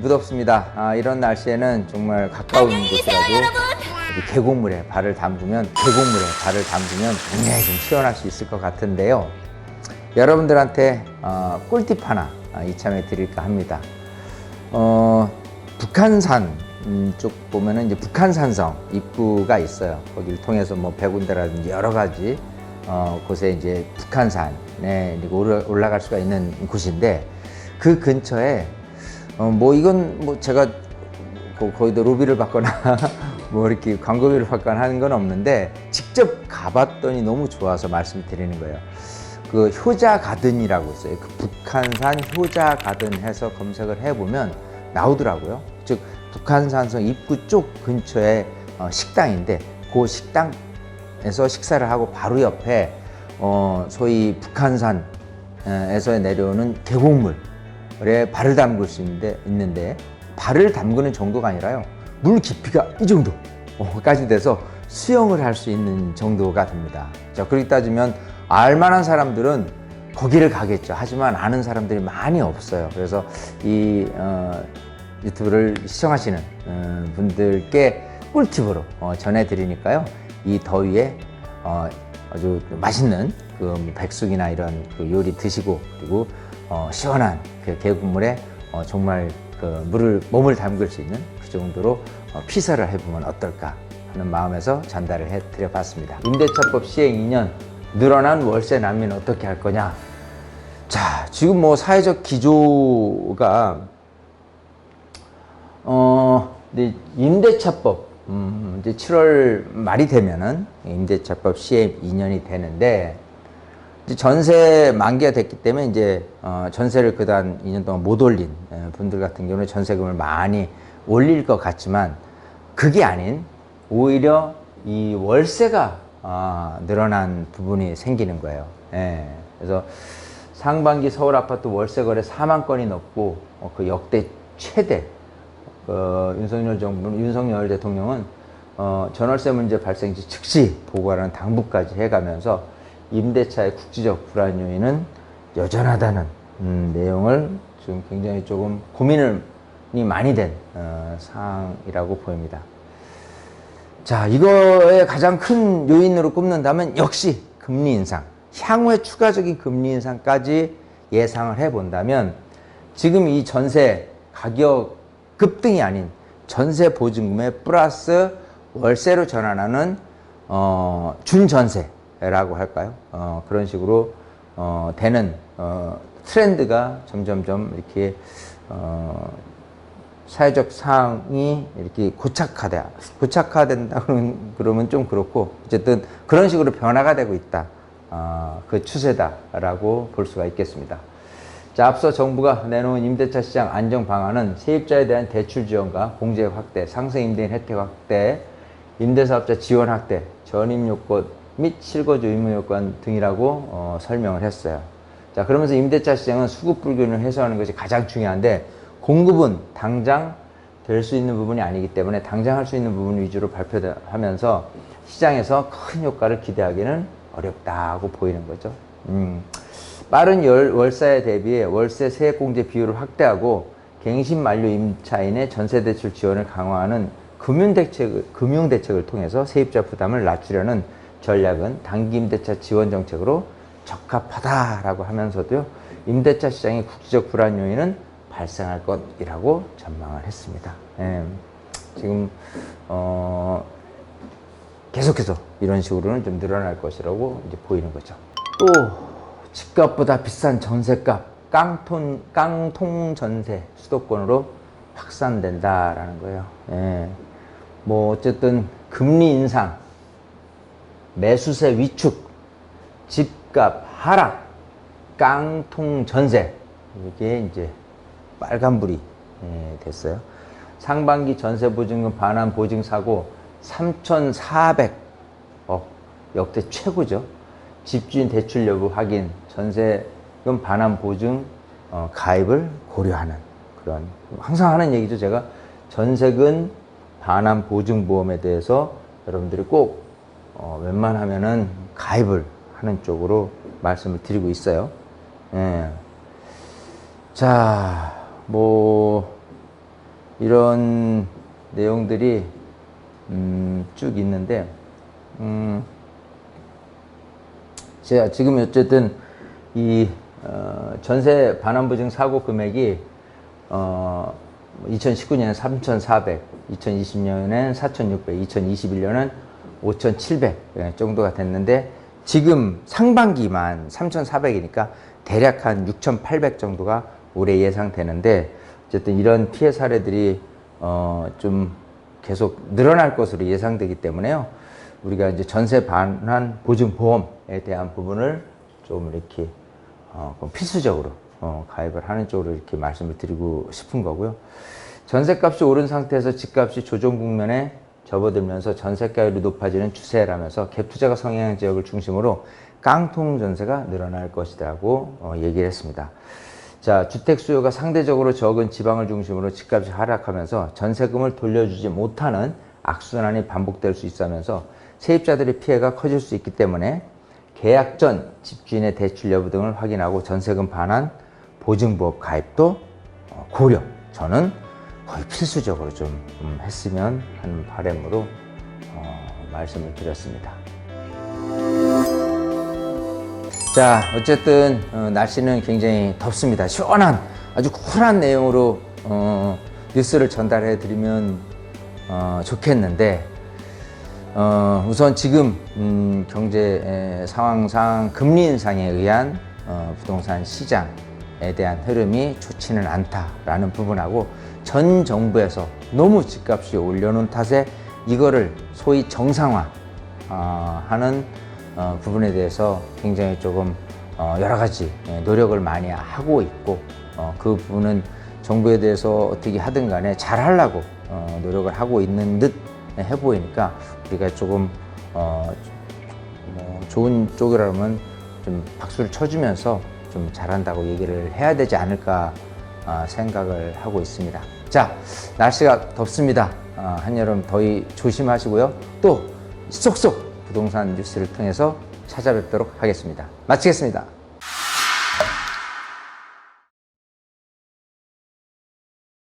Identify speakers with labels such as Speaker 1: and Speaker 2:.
Speaker 1: 무덥습니다. 이런 날씨에는 정말 가까운 곳이라도 계곡물에 발을 담그면 굉장히 좀 시원할 수 있을 것 같은데요. 여러분들한테 꿀팁 하나 이참에 드릴까 합니다. 북한산 쪽 보면은 이제 북한산성 입구가 있어요. 거기를 통해서 뭐 백운대라든지 여러 가지 곳에 이제 북한산에 올라갈 수가 있는 곳인데, 그 근처에 뭐 이건 뭐 제가 거기도 로비를 받거나 뭐 이렇게 광고비를 받거나 하는 건 없는데, 직접 가봤더니 너무 좋아서 말씀드리는 거예요. 그 효자 가든이라고 있어요. 그 북한산 효자 가든 해서 검색을 해보면 나오더라고요. 즉 북한산성 입구 쪽 근처에 식당인데, 그 식당에서 식사를 하고 바로 옆에 소위 북한산에서 내려오는 계곡물에 발을 담글 수 있는데 발을 담그는 정도가 아니라요, 물 깊이가 이 정도까지 돼서 수영을 할 수 있는 정도가 됩니다. 자, 그렇게 따지면 알만한 사람들은 거기를 가겠죠. 하지만 아는 사람들이 많이 없어요. 그래서 이 유튜브를 시청하시는 분들께 꿀팁으로 전해드리니까요, 이 더위에 아주 맛있는 그 백숙이나 이런 그 요리 드시고, 그리고 시원한 그 계곡물에 정말 그 몸을 담글 수 있는 그 정도로 피서를 해보면 어떨까 하는 마음에서 전달을 해드려 봤습니다. 임대차법 시행 2년, 늘어난 월세 난민 어떻게 할 거냐. 자, 지금 뭐 사회적 기조가 임대차법 이제 7월 말이 되면은 임대차법 시행 2년이 되는데, 이제 전세 만기가 됐기 때문에 이제 전세를 그동안 2년 동안 못 올린 분들 같은 경우는 전세금을 많이 올릴 것 같지만, 그게 아닌 오히려 이 월세가 늘어난 부분이 생기는 거예요. 예. 그래서 상반기 서울 아파트 월세 거래 4만 건이 넘고 그 역대 최대. 윤석열 대통령은 전월세 문제 발생 시 즉시 보고하라는 당부까지 해가면서 임대차의 국지적 불안 요인은 여전하다는 내용을 지금 굉장히 조금 고민이 많이 된 사항이라고 보입니다. 자, 이거의 가장 큰 요인으로 꼽는다면 역시 금리 인상, 향후에 추가적인 금리 인상까지 예상을 해본다면, 지금 이 전세 가격 급등이 아닌 전세 보증금에 플러스 월세로 전환하는 준전세라고 할까요? 그런 식으로 되는 트렌드가 점점점 이렇게 사회적 사항이 이렇게 고착화된다 그러면 좀 그렇고, 어쨌든 그런 식으로 변화가 되고 있다. 그 추세다라고 볼 수가 있겠습니다. 자, 앞서 정부가 내놓은 임대차 시장 안정 방안은 세입자에 대한 대출 지원과 공제액 확대, 상생 임대인 혜택 확대, 임대사업자 지원 확대, 전입 요건 및 실거주 의무 요건 등이라고 설명을 했어요. 자, 그러면서 임대차 시장은 수급 불균을 해소하는 것이 가장 중요한데, 공급은 당장 될 수 있는 부분이 아니기 때문에 당장 할 수 있는 부분 위주로 발표하면서 시장에서 큰 효과를 기대하기는 어렵다고 보이는 거죠. 빠른 월세에 대비해 월세 세액공제 비율을 확대하고 갱신 만료 임차인의 전세대출 지원을 강화하는 금융대책을 통해서 세입자 부담을 낮추려는 전략은 단기 임대차 지원 정책으로 적합하다라고 하면서도요, 임대차 시장의 국지적 불안 요인은 발생할 것이라고 전망을 했습니다. 지금 계속해서 이런 식으로는 좀 늘어날 것이라고 이제 보이는 거죠. 또 집값보다 비싼 전세값, 깡통 전세 수도권으로 확산된다라는 거예요. 뭐 어쨌든 금리 인상, 매수세 위축, 집값 하락, 깡통 전세, 이게 이제 빨간불이 됐어요. 상반기 전세보증금 반환 보증 사고 3,400억, 역대 최고죠. 집주인 대출 여부 확인, 전세금 반환 보증 가입을 고려하는 그런, 항상 하는 얘기죠. 제가 전세금 반환 보증 보험에 대해서 여러분들이 꼭 웬만하면은 가입을 하는 쪽으로 말씀을 드리고 있어요. 자, 뭐 이런 내용들이 쭉 있는데 제가 지금 어쨌든 이 전세 반환보증 사고 금액이 2019년에 3,400, 2020년엔 4,600, 2021년은 5,700 정도가 됐는데 지금 상반기만 3,400이니까 대략 한 6,800 정도가 올해 예상되는데 어쨌든 이런 피해 사례들이 좀 계속 늘어날 것으로 예상되기 때문에요. 우리가 이제 전세 반환 보증 보험에 대한 부분을 좀 이렇게 필수적으로 가입을 하는 쪽으로 이렇게 말씀을 드리고 싶은 거고요. 전세값이 오른 상태에서 집값이 조정 국면에 접어들면서 전세가율이 높아지는 추세라면서 갭 투자가 성행한 지역을 중심으로 깡통 전세가 늘어날 것이라고 얘기를 했습니다. 자, 주택 수요가 상대적으로 적은 지방을 중심으로 집값이 하락하면서 전세금을 돌려주지 못하는 악순환이 반복될 수 있으면서 세입자들의 피해가 커질 수 있기 때문에 계약 전 집주인의 대출 여부 등을 확인하고 전세금 반환 보증보험 가입도 고려, 저는 거의 필수적으로 좀 했으면 하는 바람으로 말씀을 드렸습니다. 자, 어쨌든 날씨는 굉장히 덥습니다. 시원한 아주 쿨한 내용으로 뉴스를 전달해 드리면 좋겠는데 우선 지금 경제 상황상 금리 인상에 의한 부동산 시장에 대한 흐름이 좋지는 않다라는 부분하고 전 정부에서 너무 집값이 올려놓은 탓에 이거를 소위 정상화 하는 부분에 대해서 굉장히 조금 여러 가지 노력을 많이 하고 있고 그 부분은 정부에 대해서 어떻게 하든 간에 잘 하려고 노력을 하고 있는 듯 해 보이니까 우리가 조금 좋은 쪽이라면 좀 박수를 쳐주면서 좀 잘한다고 얘기를 해야 되지 않을까 생각을 하고 있습니다. 자, 날씨가 덥습니다. 한여름 더위 조심하시고요. 또 쏙쏙 부동산 뉴스를 통해서 찾아뵙도록 하겠습니다. 마치겠습니다.